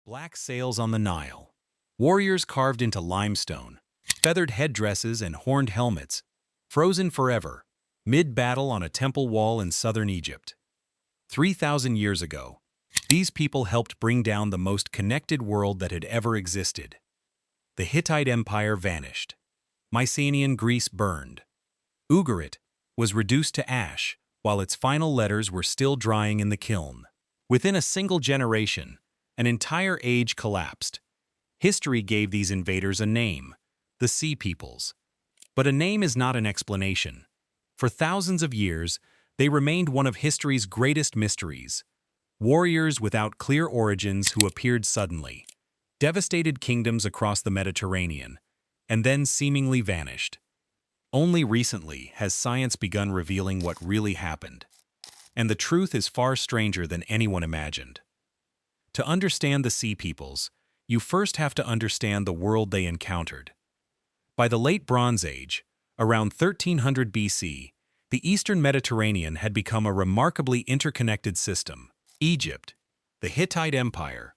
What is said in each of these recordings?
Black sails on the Nile. Warriors carved into limestone. Feathered headdresses and horned helmets. Frozen forever. Mid-battle on a temple wall in southern Egypt. 3,000 years ago, these people helped bring down the most connected world that had ever existed. The Hittite Empire vanished. Mycenaean Greece burned. Ugarit was reduced to ash, while its final letters were still drying in the kiln. Within a single generation, an entire age collapsed. History gave these invaders a name, the Sea Peoples. But a name is not an explanation. For thousands of years, they remained one of history's greatest mysteries. Warriors without clear origins who appeared suddenly, devastated kingdoms across the Mediterranean, and then seemingly vanished. Only recently has science begun revealing what really happened. And the truth is far stranger than anyone imagined. To understand the Sea Peoples, you first have to understand the world they encountered. By the late Bronze Age, around 1300 BC, the Eastern Mediterranean had become a remarkably interconnected system. Egypt, the Hittite Empire,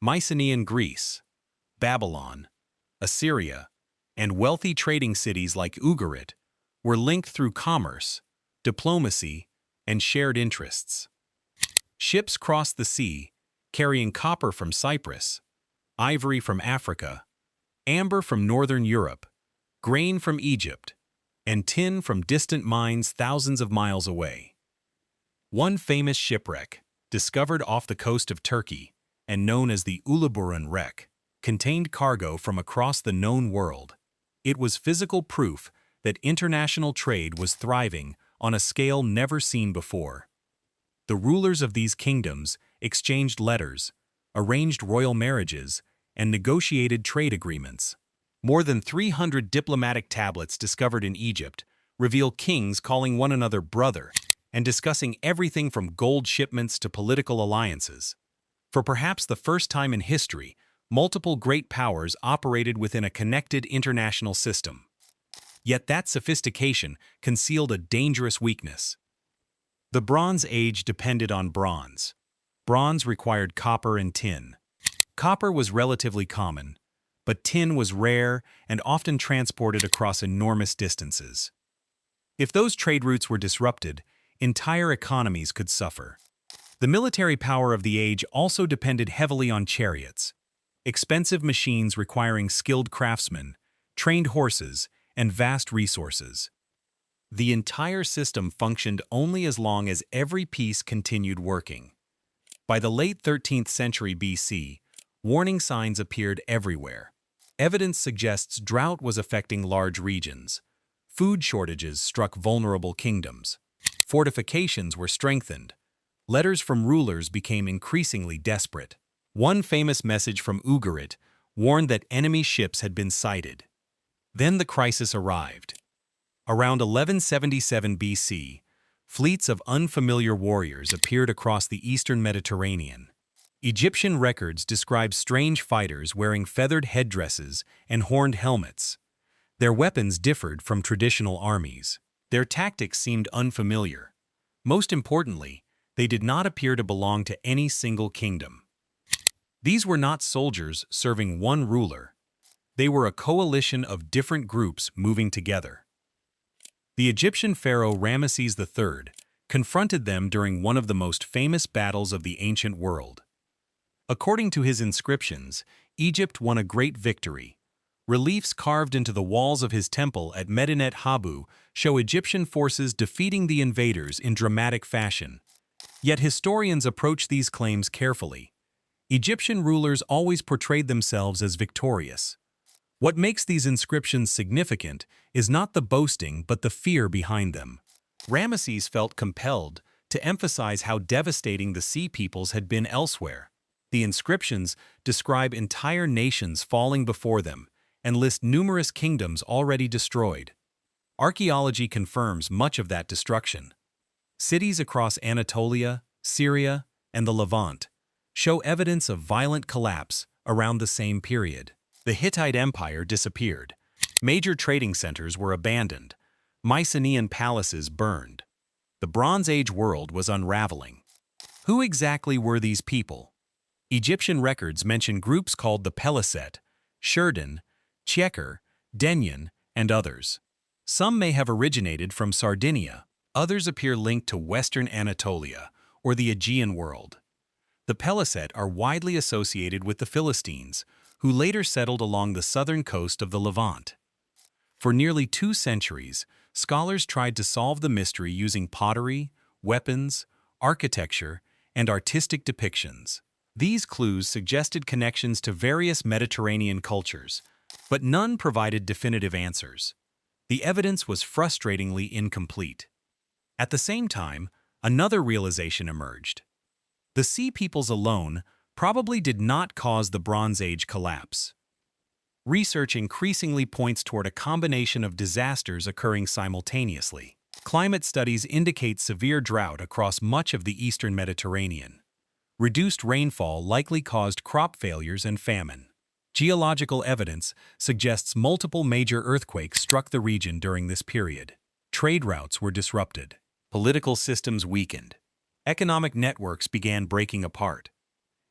Mycenaean Greece, Babylon, Assyria, and wealthy trading cities like Ugarit were linked through commerce, diplomacy, and shared interests. Ships crossed the sea, carrying copper from Cyprus, ivory from Africa, amber from northern Europe, grain from Egypt, and tin from distant mines thousands of miles away. One famous shipwreck, discovered off the coast of Turkey and known as the Uluburun wreck, contained cargo from across the known world. It was physical proof that international trade was thriving on a scale never seen before. The rulers of these kingdoms exchanged letters, arranged royal marriages, and negotiated trade agreements. More than 300 diplomatic tablets discovered in Egypt reveal kings calling one another brother and discussing everything from gold shipments to political alliances. For perhaps the first time in history, multiple great powers operated within a connected international system. Yet that sophistication concealed a dangerous weakness. The Bronze Age depended on bronze. Bronze required copper and tin. Copper was relatively common, but tin was rare and often transported across enormous distances. If those trade routes were disrupted, entire economies could suffer. The military power of the age also depended heavily on chariots, expensive machines requiring skilled craftsmen, trained horses, and vast resources. The entire system functioned only as long as every piece continued working. By the late 13th century BC, warning signs appeared everywhere. Evidence suggests drought was affecting large regions. Food shortages struck vulnerable kingdoms. Fortifications were strengthened. Letters from rulers became increasingly desperate. One famous message from Ugarit warned that enemy ships had been sighted. Then the crisis arrived. Around 1177 BC, fleets of unfamiliar warriors appeared across the eastern Mediterranean. Egyptian records describe strange fighters wearing feathered headdresses and horned helmets. Their weapons differed from traditional armies. Their tactics seemed unfamiliar. Most importantly, they did not appear to belong to any single kingdom. These were not soldiers serving one ruler. They were a coalition of different groups moving together. The Egyptian pharaoh Ramesses III confronted them during one of the most famous battles of the ancient world. According to his inscriptions, Egypt won a great victory. Reliefs carved into the walls of his temple at Medinet Habu show Egyptian forces defeating the invaders in dramatic fashion. Yet historians approach these claims carefully. Egyptian rulers always portrayed themselves as victorious. What makes these inscriptions significant is not the boasting but the fear behind them. Ramesses felt compelled to emphasize how devastating the Sea Peoples had been elsewhere. The inscriptions describe entire nations falling before them and list numerous kingdoms already destroyed. Archaeology confirms much of that destruction. Cities across Anatolia, Syria, and the Levant show evidence of violent collapse around the same period. The Hittite Empire disappeared. Major trading centers were abandoned. Mycenaean palaces burned. The Bronze Age world was unraveling. Who exactly were these people? Egyptian records mention groups called the Peliset, Shurdan, Tjeker, Denyen, and others. Some may have originated from Sardinia, others appear linked to Western Anatolia or the Aegean world. The Peliset are widely associated with the Philistines, who later settled along the southern coast of the Levant. For nearly 2 centuries, scholars tried to solve the mystery using pottery, weapons, architecture, and artistic depictions. These clues suggested connections to various Mediterranean cultures, but none provided definitive answers. The evidence was frustratingly incomplete. At the same time, another realization emerged. The Sea Peoples alone probably did not cause the Bronze Age collapse. Research increasingly points toward a combination of disasters occurring simultaneously. Climate studies indicate severe drought across much of the eastern Mediterranean. Reduced rainfall likely caused crop failures and famine. Geological evidence suggests multiple major earthquakes struck the region during this period. Trade routes were disrupted. Political systems weakened. Economic networks began breaking apart.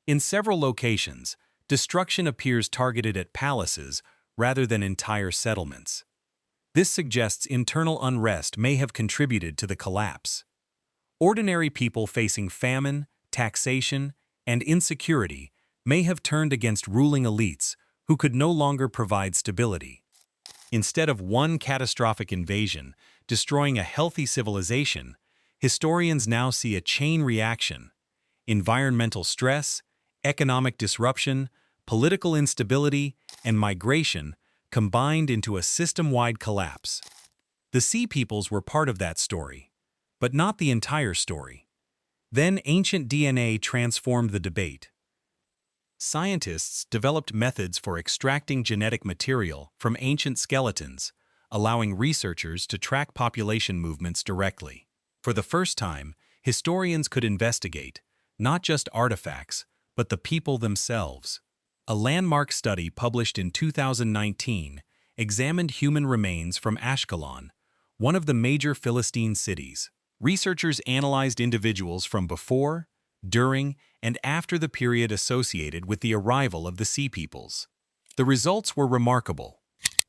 In several locations, destruction appears targeted at palaces rather than entire settlements. This suggests internal unrest may have contributed to the collapse. Ordinary people facing famine, taxation, and insecurity may have turned against ruling elites who could no longer provide stability. Instead of one catastrophic invasion destroying a healthy civilization, historians now see a chain reaction. Environmental stress, economic disruption, political instability, and migration combined into a system-wide collapse. The Sea Peoples were part of that story, but not the entire story. Then ancient DNA transformed the debate. Scientists developed methods for extracting genetic material from ancient skeletons, allowing researchers to track population movements directly. For the first time, historians could investigate not just artifacts, but the people themselves. A landmark study published in 2019 examined human remains from Ashkelon, one of the major Philistine cities. Researchers analyzed individuals from before, during, and after the period associated with the arrival of the Sea Peoples. The results were remarkable.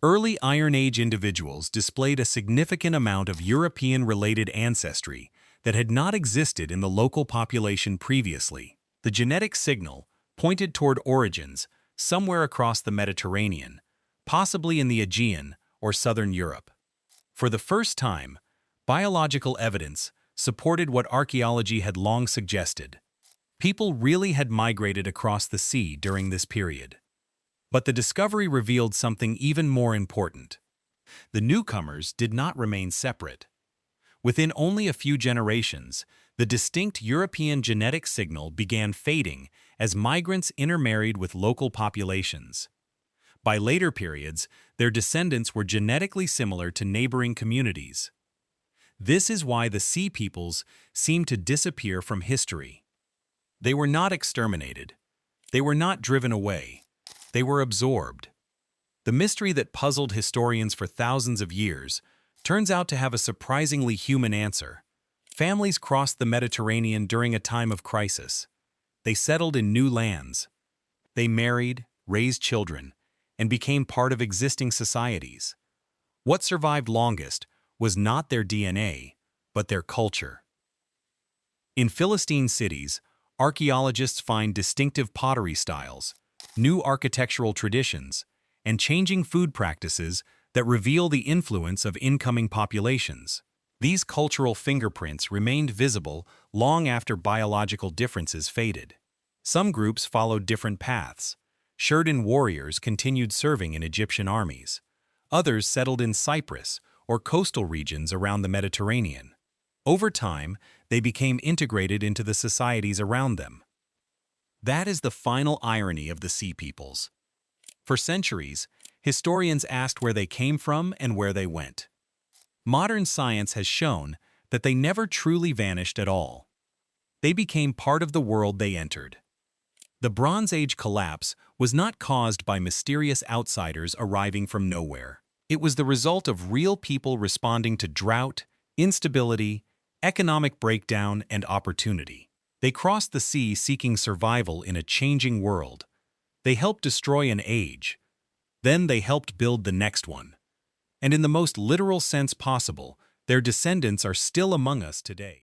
Early Iron Age individuals displayed a significant amount of European-related ancestry that had not existed in the local population previously. The genetic signal pointed toward origins somewhere across the Mediterranean, possibly in the Aegean or southern Europe. For the first time, biological evidence supported what archaeology had long suggested. People really had migrated across the sea during this period. But the discovery revealed something even more important. The newcomers did not remain separate. Within only a few generations, the distinct European genetic signal began fading as migrants intermarried with local populations. By later periods, their descendants were genetically similar to neighboring communities. This is why the Sea Peoples seem to disappear from history. They were not exterminated. They were not driven away. They were absorbed. The mystery that puzzled historians for thousands of years turns out to have a surprisingly human answer. Families crossed the Mediterranean during a time of crisis. They settled in new lands. They married, raised children, and became part of existing societies. What survived longest was not their DNA, but their culture. In Philistine cities, archaeologists find distinctive pottery styles, new architectural traditions, and changing food practices that reveal the influence of incoming populations. These cultural fingerprints remained visible long after biological differences faded. Some groups followed different paths. Shurdan warriors continued serving in Egyptian armies. Others settled in Cyprus or coastal regions around the Mediterranean. Over time, they became integrated into the societies around them. That is the final irony of the Sea Peoples. For centuries, historians asked where they came from and where they went. Modern science has shown that they never truly vanished at all. They became part of the world they entered. The Bronze Age collapse was not caused by mysterious outsiders arriving from nowhere. It was the result of real people responding to drought, instability, economic breakdown, and opportunity. They crossed the sea seeking survival in a changing world. They helped destroy an age. Then they helped build the next one. And in the most literal sense possible, their descendants are still among us today.